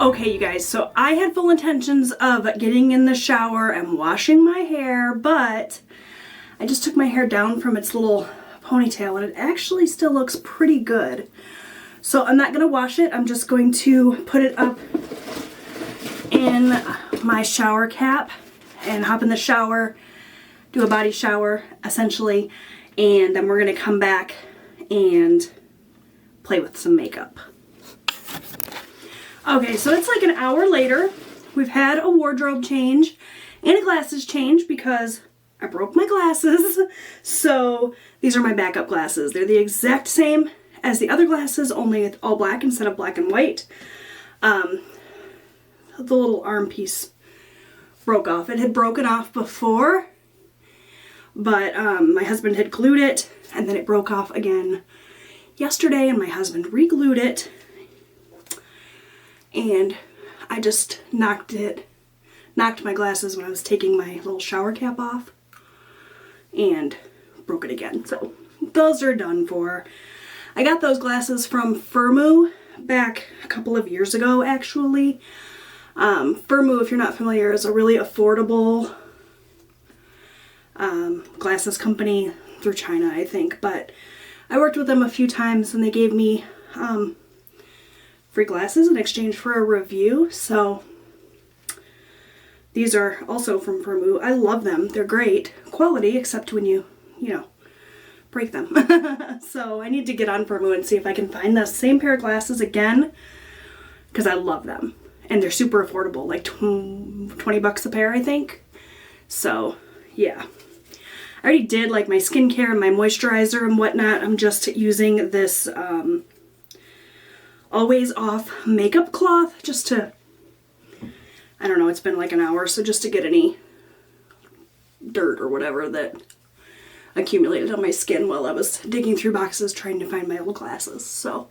Okay, you guys, so I had full intentions of getting in the shower and washing my hair, but I just took my hair down from its little ponytail and it actually still looks pretty good. So I'm not going to wash it. I'm just going to put it up in my shower cap and hop in the shower, do a body shower essentially, and then we're going to come back and play with some makeup. Okay, so it's like an hour later. We've had a wardrobe change and a glasses change because I broke my glasses. So these are my backup glasses. They're the exact same as the other glasses, only it's all black instead of black and white. The little arm piece broke off. It had broken off before, but my husband had glued it and then it broke off again yesterday and my husband re-glued it. And I just knocked my glasses when I was taking my little shower cap off and broke it again. So those are done for. I got those glasses from Parkoo back a couple of years ago actually. Parkoo, if you're not familiar, is a really affordable glasses company through China, I think. But I worked with them a few times and they gave me free glasses in exchange for a review. So these are also from Parkoo. I love them. They're great quality, except when you break them. So I need to get on Parkoo and see if I can find the same pair of glasses again, because I love them. And they're super affordable, like 20 bucks a pair, I think. So yeah. I already did like my skincare and my moisturizer and whatnot. I'm just using this Always Off makeup cloth just to, I don't know, it's been like an hour, so just to get any dirt or whatever that accumulated on my skin while I was digging through boxes trying to find my old glasses. So,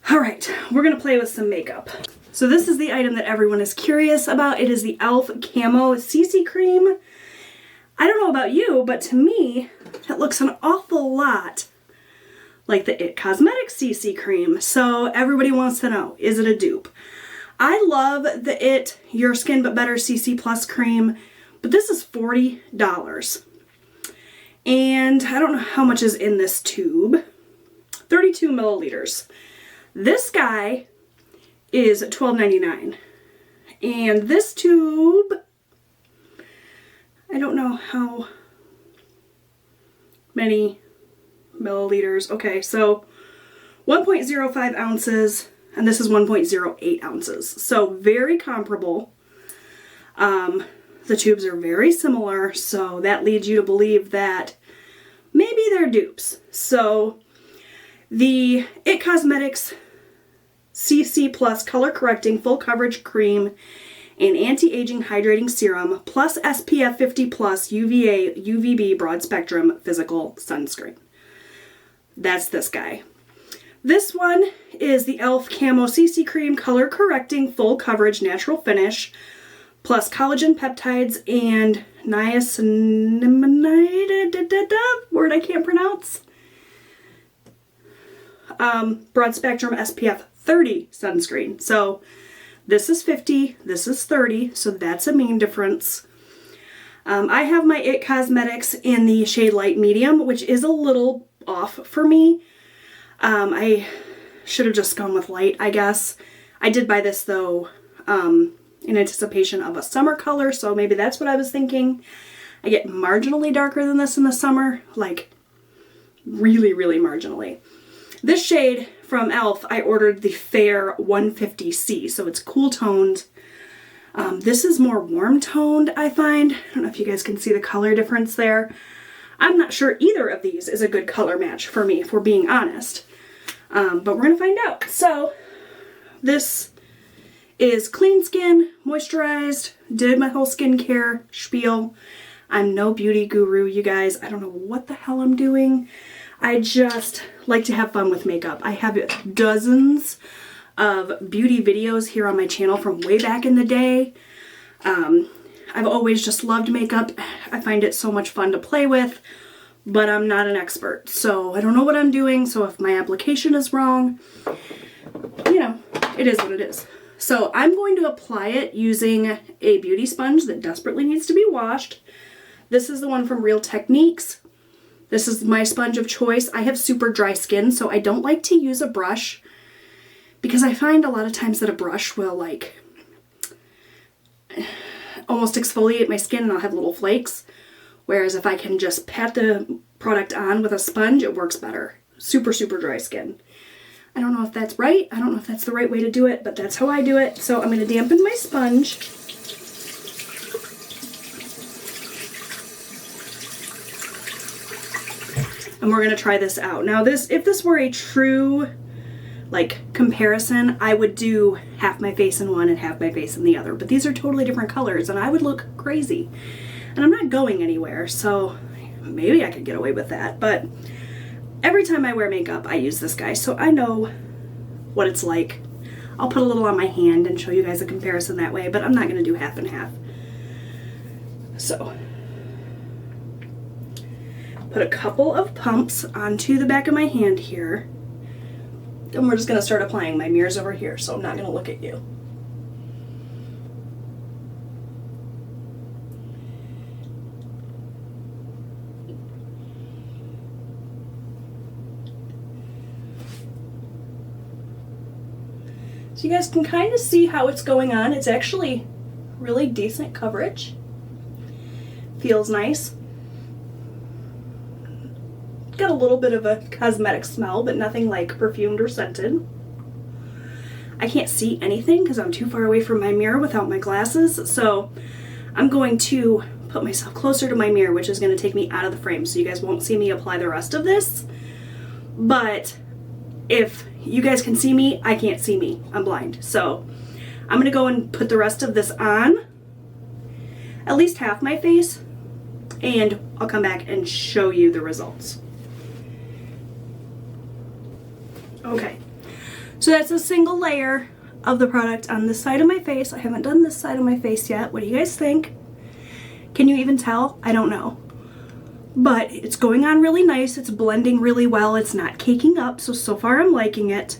all right, we're gonna play with some makeup. So this is the item that everyone is curious about. It is the e.l.f. Camo CC Cream. I don't know about you, but to me, it looks an awful lot like the IT Cosmetics CC Cream. So everybody wants to know, is it a dupe? I love the IT Your Skin But Better CC Plus Cream, but this is $40. And I don't know how much is in this tube. 32 milliliters. This guy is $12.99. And this tube, I don't know how many milliliters. Okay, so 1.05 ounces, and this is 1.08 ounces. So very comparable. The tubes are very similar, so that leads you to believe that maybe they're dupes. So the IT Cosmetics CC Plus Color Correcting Full Coverage Cream and Anti-Aging Hydrating Serum plus SPF 50 plus UVA UVB Broad Spectrum Physical Sunscreen. That's this guy. This one is the e.l.f. Camo CC Cream Color Correcting Full Coverage Natural Finish plus collagen peptides and niacinamide, word I can't pronounce. Broad Spectrum SPF 30 sunscreen. So this is 50, this is 30, so that's a main difference. I have my IT Cosmetics in the shade Light Medium, which is a little off for me. I should have just gone with light, I guess. I did buy this though in anticipation of a summer color, so maybe that's what I was thinking. I get marginally darker than this in the summer, like really, really marginally. This shade from e.l.f. I ordered the Fair 150C, so it's cool toned. This is more warm toned, I find. I don't know if you guys can see the color difference there. I'm not sure either of these is a good color match for me, if we're being honest. But we're gonna find out. So this is clean skin, moisturized, did my whole skincare spiel. I'm no beauty guru, you guys. I don't know what the hell I'm doing. I just like to have fun with makeup. I have dozens of beauty videos here on my channel from way back in the day. I've always just loved makeup. I find it so much fun to play with, but I'm not an expert. So I don't know what I'm doing. So if my application is wrong, you know, it is what it is. So I'm going to apply it using a beauty sponge that desperately needs to be washed. This is the one from Real Techniques. This is my sponge of choice. I have super dry skin, so I don't like to use a brush because I find a lot of times that a brush will like almost exfoliate my skin and I'll have little flakes. Whereas if I can just pat the product on with a sponge, it works better. Super, super dry skin. I don't know if that's right. I don't know if that's the right way to do it, but that's how I do it. So I'm going to dampen my sponge. And we're going to try this out. Now if this were a true like comparison, I would do half my face in one and half my face in the other. But these are totally different colors and I would look crazy. And I'm not going anywhere, so maybe I could get away with that. But every time I wear makeup, I use this guy, so I know what it's like. I'll put a little on my hand and show you guys a comparison that way, but I'm not going to do half and half. So, put a couple of pumps onto the back of my hand here. And we're just going to start applying. My mirror's over here, so I'm not going to look at you. So you guys can kind of see how it's going on. It's actually really decent coverage. Feels nice. Got a little bit of a cosmetic smell, but nothing like perfumed or scented. I can't see anything because I'm too far away from my mirror without my glasses, so I'm going to put myself closer to my mirror, which is going to take me out of the frame, so you guys won't see me apply the rest of this. But if you guys can see me, I can't see me. I'm blind. So I'm going to go and put the rest of this on, at least half my face, and I'll come back and show you the results. Okay, so that's a single layer of the product on this side of my face. I haven't done this side of my face yet. What do you guys think? Can you even tell? I don't know. But it's going on really nice. It's blending really well. It's not caking up, so far I'm liking it.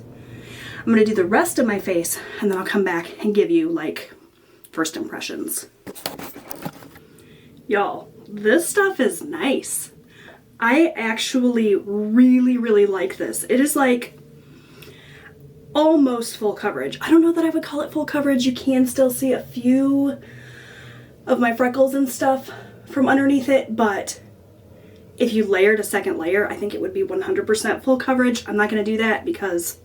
I'm going to do the rest of my face, and then I'll come back and give you, like, first impressions. Y'all, this stuff is nice. I actually really, really like this. It is, like, almost full coverage. I don't know that I would call it full coverage. You can still see a few of my freckles and stuff from underneath it, but if you layered a second layer, I think it would be 100% full coverage. I'm not going to do that because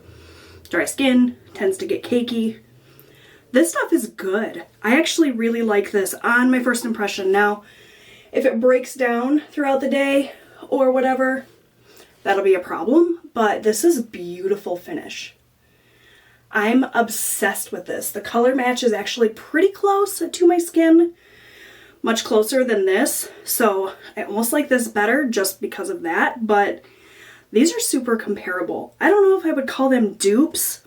dry skin tends to get cakey. This stuff is good. I actually really like this on my first impression. Now, if it breaks down throughout the day or whatever, that'll be a problem, but this is a beautiful finish. I'm obsessed with this. The color match is actually pretty close to my skin. Much closer than this, so I almost like this better just because of that, but these are super comparable. I don't know if I would call them dupes,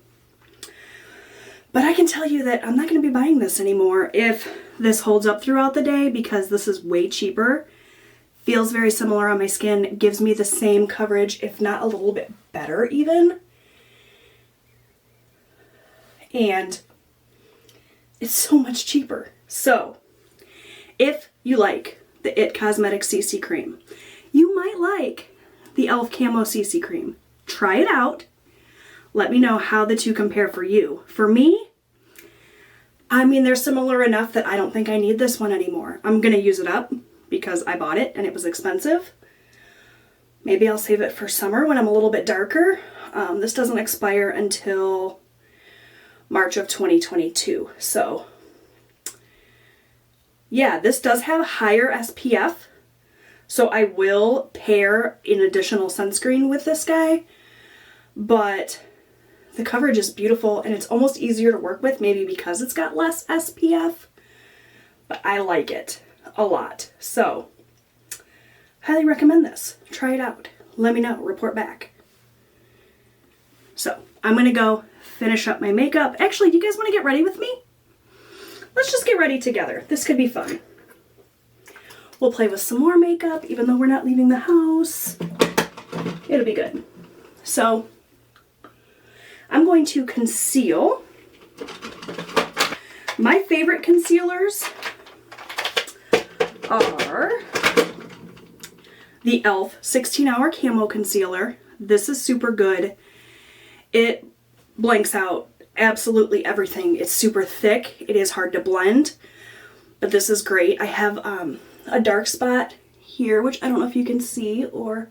but I can tell you that I'm not going to be buying this anymore if this holds up throughout the day because this is way cheaper. Feels very similar on my skin, gives me the same coverage, if not a little bit better even. And it's so much cheaper. So if you like the IT Cosmetics CC Cream, you might like the e.l.f. Camo CC Cream. Try it out. Let me know how the two compare for you. For me, I mean, they're similar enough that I don't think I need this one anymore. I'm going to use it up because I bought it and it was expensive. Maybe I'll save it for summer when I'm a little bit darker. This doesn't expire until March of 2022. So yeah, this does have higher SPF, so I will pair an additional sunscreen with this guy, but the coverage is beautiful and it's almost easier to work with, maybe because it's got less SPF, but I like it a lot. So, highly recommend this. Try it out. Let me know. Report back. So, I'm going to go finish up my makeup. Actually, do you guys want to get ready with me? Let's just get ready together. This could be fun. We'll play with some more makeup, even though we're not leaving the house. It'll be good. So, I'm going to conceal My favorite concealers are the e.l.f. 16-Hour Camo Concealer. This is super good. It blanks out absolutely everything. It's super thick. It is hard to blend, but this is great. I have a dark spot here, which I don't know if you can see, or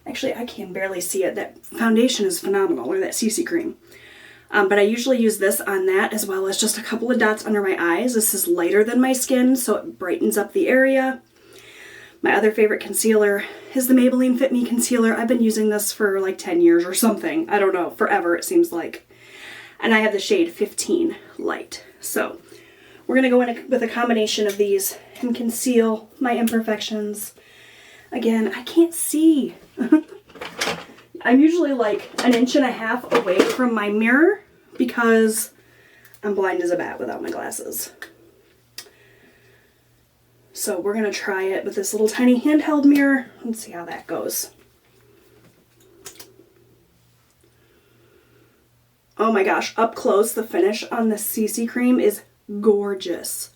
actually I can barely see it. That foundation is phenomenal, or that CC cream. But I usually use this on that, as well as just a couple of dots under my eyes. This is lighter than my skin, so it brightens up the area. My other favorite concealer is the Maybelline Fit Me Concealer. I've been using this for like 10 years or something. I don't know, forever it seems like. And I have the shade 15 Light. So we're going to go in with a combination of these and conceal my imperfections. Again, I can't see. I'm usually like 1.5 inches away from my mirror because I'm blind as a bat without my glasses. So we're going to try it with this little tiny handheld mirror and see how that goes. Oh my gosh, up close the finish on the CC cream is gorgeous.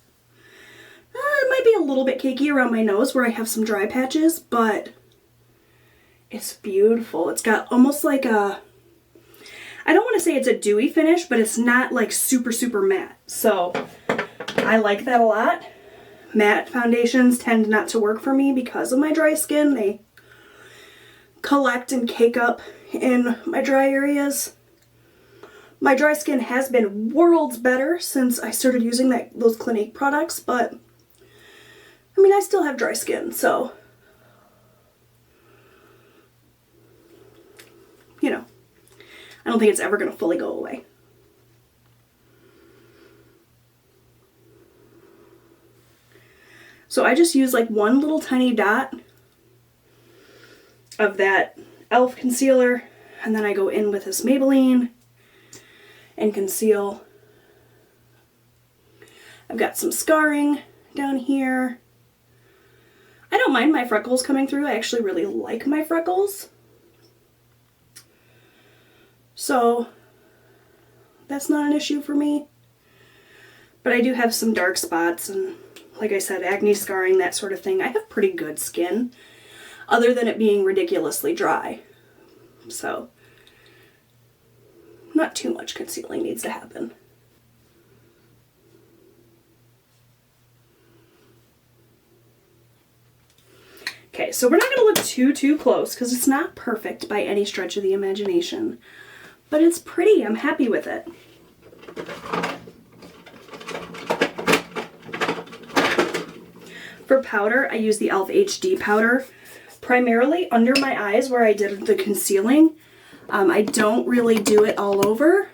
It might be a little bit cakey around my nose where I have some dry patches, but it's beautiful. It's got almost like a, I don't want to say it's a dewy finish, but it's not like super, super matte. So I like that a lot. Matte foundations tend not to work for me because of my dry skin. They collect and cake up in my dry areas. My dry skin has been worlds better since I started using those Clinique products, but I mean, I still have dry skin, so you know, I don't think it's ever going to fully go away. So I just use like one little tiny dot of that e.l.f. concealer, and then I go in with this Maybelline and conceal. I've got some scarring down here. I don't mind my freckles coming through. I actually really like my freckles. So that's not an issue for me. But I do have some dark spots and, like I said, acne, scarring, that sort of thing. I have pretty good skin, other than it being ridiculously dry. So not too much concealing needs to happen. Okay, so we're not going to look too close because it's not perfect by any stretch of the imagination. But it's pretty. I'm happy with it. For powder, I use the e.l.f. HD powder, primarily under my eyes where I did the concealing. I don't really do it all over.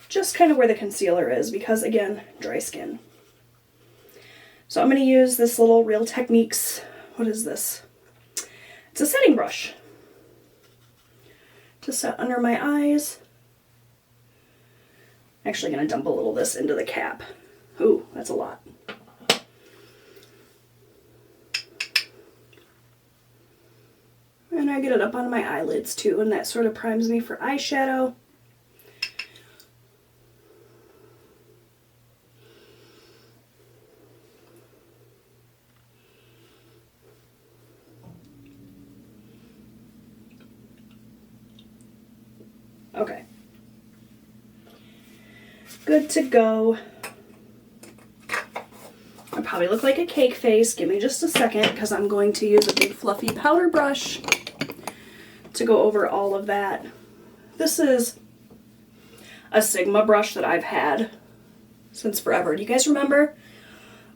Just kind of where the concealer is because, again, dry skin. So I'm going to use this little Real Techniques, what is this? It's a setting brush to set under my eyes. I'm actually going to dump a little of this into the cap. Ooh, that's a lot. And I get it up on my eyelids too, and that sort of primes me for eyeshadow. Okay. Good to go. I probably look like a cake face. Give me just a second because I'm going to use a big fluffy powder brush to go over all of that. This is a Sigma brush that I've had since forever. Do you guys remember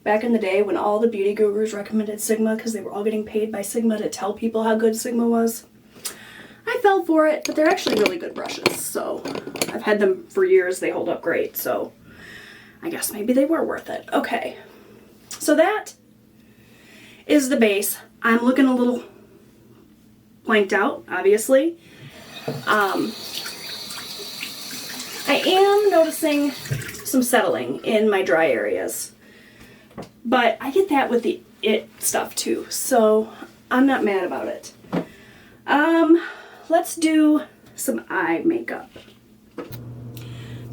back in the day when all the beauty gurus recommended Sigma because they were all getting paid by Sigma to tell people how good Sigma was? I fell for it, but they're actually really good brushes, so I've had them for years. They hold up great, so I guess maybe they were worth it. Okay, so that is the base. I'm looking a little blanked out, obviously. I am noticing some settling in my dry areas, but I get that with the it stuff too, so I'm not mad about it. Let's do some eye makeup.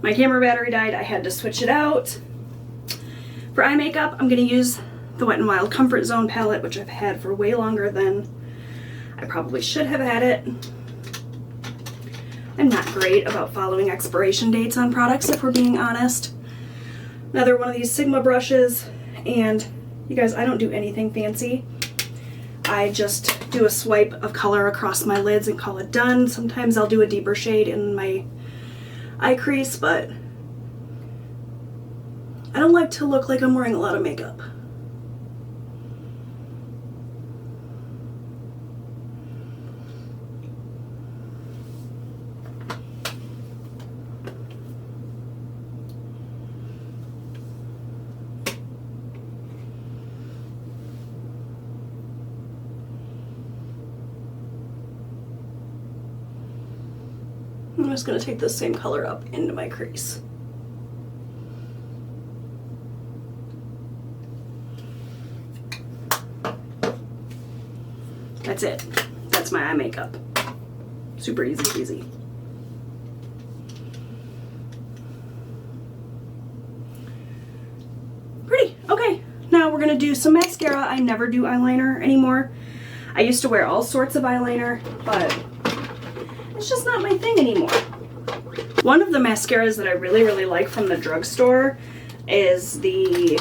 My camera battery died, I had to switch it out. For eye makeup, I'm going to use the Wet n Wild Comfort Zone palette, which I've had for way longer than I probably should have had it. I'm not great about following expiration dates on products, if we're being honest. Another one of these Sigma brushes, and you guys, I don't do anything fancy. I just do a swipe of color across my lids and call it done. Sometimes I'll do a deeper shade in my eye crease, but I don't like to look like I'm wearing a lot of makeup. I'm just going to take this same color up into my crease. That's it. That's my eye makeup. Super easy peasy. Pretty. Okay, now we're going to do some mascara. I never do eyeliner anymore. I used to wear all sorts of eyeliner, but it's just not my thing anymore. One of the mascaras that I really, really like from the drugstore is the,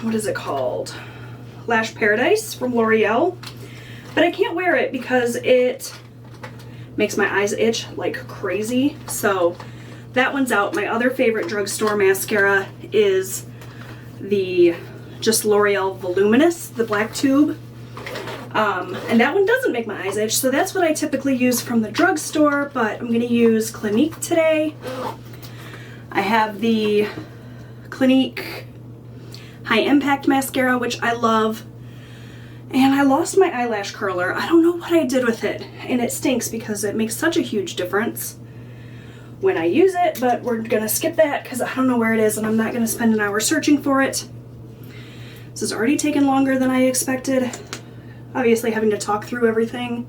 what is it called? Lash Paradise from L'Oreal. But I can't wear it because it makes my eyes itch like crazy. So that one's out. My other favorite drugstore mascara is the just L'Oreal Voluminous, the black tube. And that one doesn't make my eyes itch, so that's what I typically use from the drugstore, but I'm going to use Clinique today. I have the Clinique High Impact Mascara, which I love, and I lost my eyelash curler. I don't know what I did with it, and it stinks because it makes such a huge difference when I use it, but we're going to skip that because I don't know where it is, and I'm not going to spend an hour searching for it. This has already taken longer than I expected. Obviously, having to talk through everything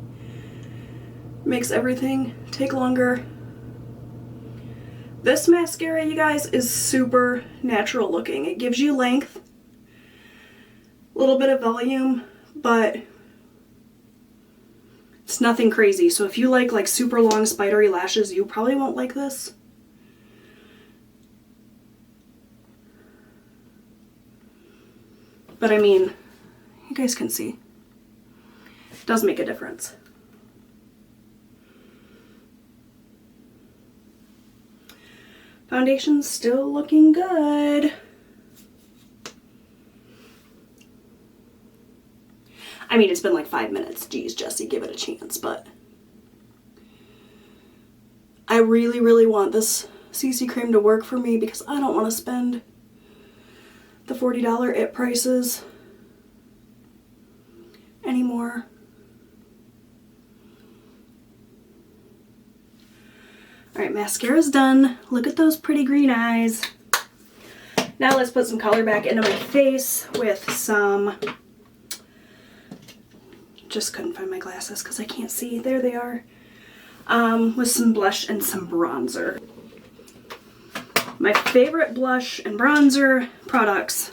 makes everything take longer. This mascara, you guys, is super natural looking. It gives you length, a little bit of volume, but it's nothing crazy. So if you like super long spidery lashes, you probably won't like this. But I mean, you guys can see. Does make a difference. Foundation's still looking good. I mean, it's been like 5 minutes. Geez, Jessie, give it a chance, but I really, really want this CC cream to work for me because I don't want to spend the $40 IT prices anymore. Alright, mascara's done. Look at those pretty green eyes. Now let's put some color back into my face with some, just couldn't find my glasses because I can't see. There they are. With some blush and some bronzer. My favorite blush and bronzer products.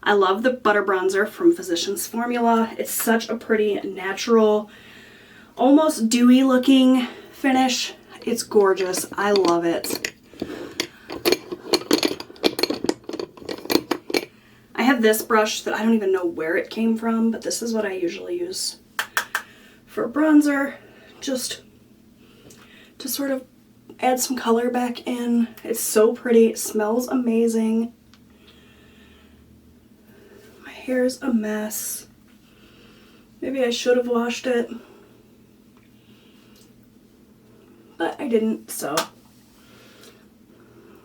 I love the Butter Bronzer from Physicians Formula. It's such a pretty, natural, almost dewy looking finish. It's gorgeous. I love it. I have this brush that I don't even know where it came from, but this is what I usually use for bronzer, just to sort of add some color back in. It's so pretty. It smells amazing. My hair's a mess. Maybe I should have washed it, but I didn't, so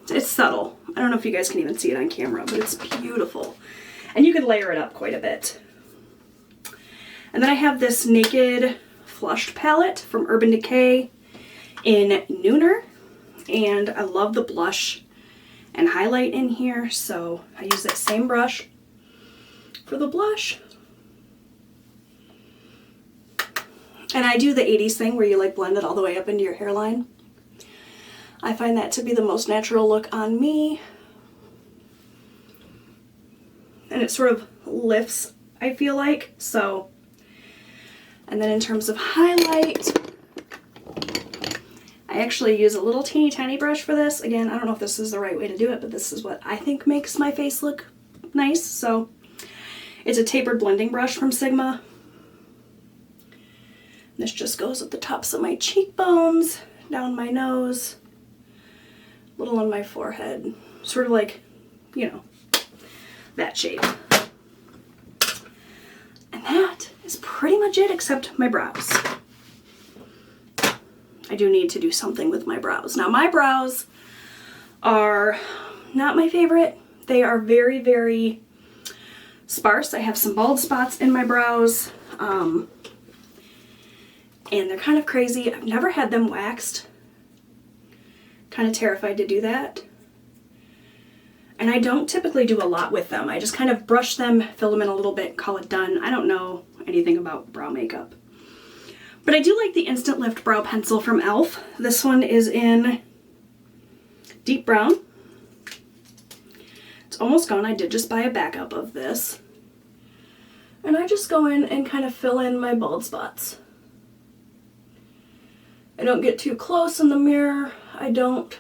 it's subtle. I don't know if you guys can even see it on camera, but it's beautiful. And you could layer it up quite a bit. And then I have this Naked Flushed palette from Urban Decay in Nooner. And I love the blush and highlight in here, so I use that same brush for the blush. And I do the 80s thing where you like blend it all the way up into your hairline. I find that to be the most natural look on me. And it sort of lifts, I feel like, so. And then in terms of highlight, I actually use a little teeny tiny brush for this. Again, I don't know if this is the right way to do it, but this is what I think makes my face look nice. So it's a tapered blending brush from Sigma. This just goes at the tops of my cheekbones, down my nose, a little on my forehead, sort of like, you know, that shape. And that is pretty much it except my brows. I do need to do something with my brows. Now my brows are not my favorite. They are very, very sparse. I have some bald spots in my brows. And they're kind of crazy. I've never had them waxed. Kind of terrified to do that. And I don't typically do a lot with them. I just kind of brush them, fill them in a little bit, call it done. I don't know anything about brow makeup. But I do like the Instant Lift Brow Pencil from e.l.f. This one is in deep brown. It's almost gone. I did just buy a backup of this. And I just go in and kind of fill in my bald spots. I don't get too close in the mirror. I don't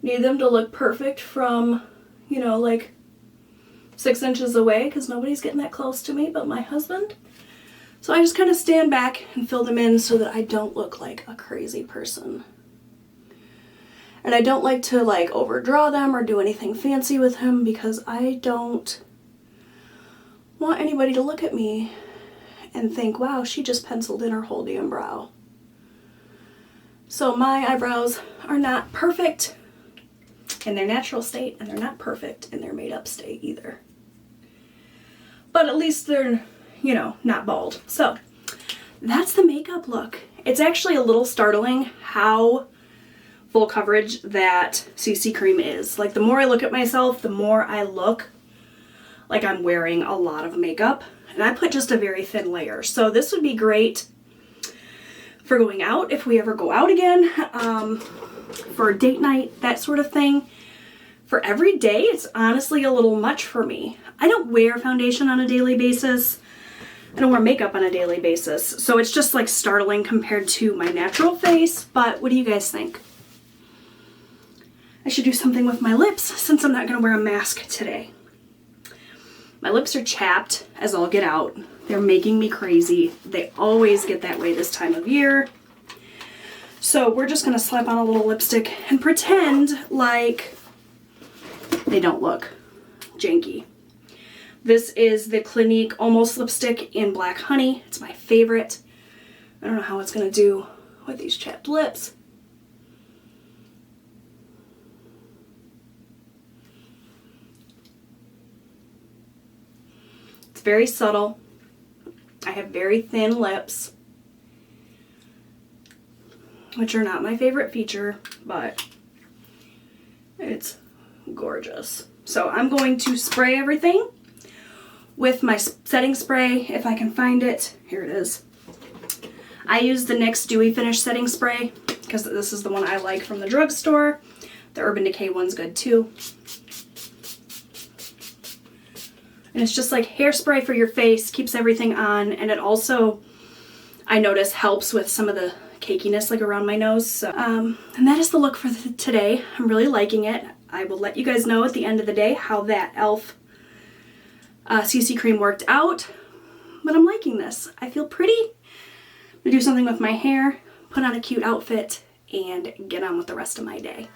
need them to look perfect from, you know, like 6 inches away, because nobody's getting that close to me but my husband. So I just kind of stand back and fill them in so that I don't look like a crazy person. And I don't like to like overdraw them or do anything fancy with them because I don't want anybody to look at me and think, wow, she just penciled in her whole damn brow. So my eyebrows are not perfect in their natural state, and they're not perfect in their made up state either. But at least they're, you know, not bald. So that's the makeup look. It's actually a little startling how full coverage that CC cream is. Like the more I look at myself, the more I look like I'm wearing a lot of makeup. And I put just a very thin layer. So this would be great for going out if we ever go out again, for a date night, that sort of thing. For every day, it's honestly a little much for me. I don't wear foundation on a daily basis. I don't wear makeup on a daily basis. So it's just like startling compared to my natural face. But what do you guys think? I should do something with my lips since I'm not going to wear a mask today. My lips are chapped as all get out. They're making me crazy. They always get that way this time of year. So we're just going to slap on a little lipstick and pretend like they don't look janky. This is the Clinique Almost Lipstick in Black Honey. It's my favorite. I don't know how it's going to do with these chapped lips. It's very subtle. I have very thin lips, which are not my favorite feature, but it's gorgeous. So I'm going to spray everything with my setting spray, if I can find it. Here it is. I use the NYX Dewy Finish setting spray because this is the one I like from the drugstore. The Urban Decay one's good too. And it's just like hairspray for your face, keeps everything on, and it also, I notice, helps with some of the cakiness like around my nose. So, and that is the look for today. I'm really liking it. I will let you guys know at the end of the day how that e.l.f. CC cream worked out, but I'm liking this. I feel pretty. I'm gonna do something with my hair, put on a cute outfit, and get on with the rest of my day.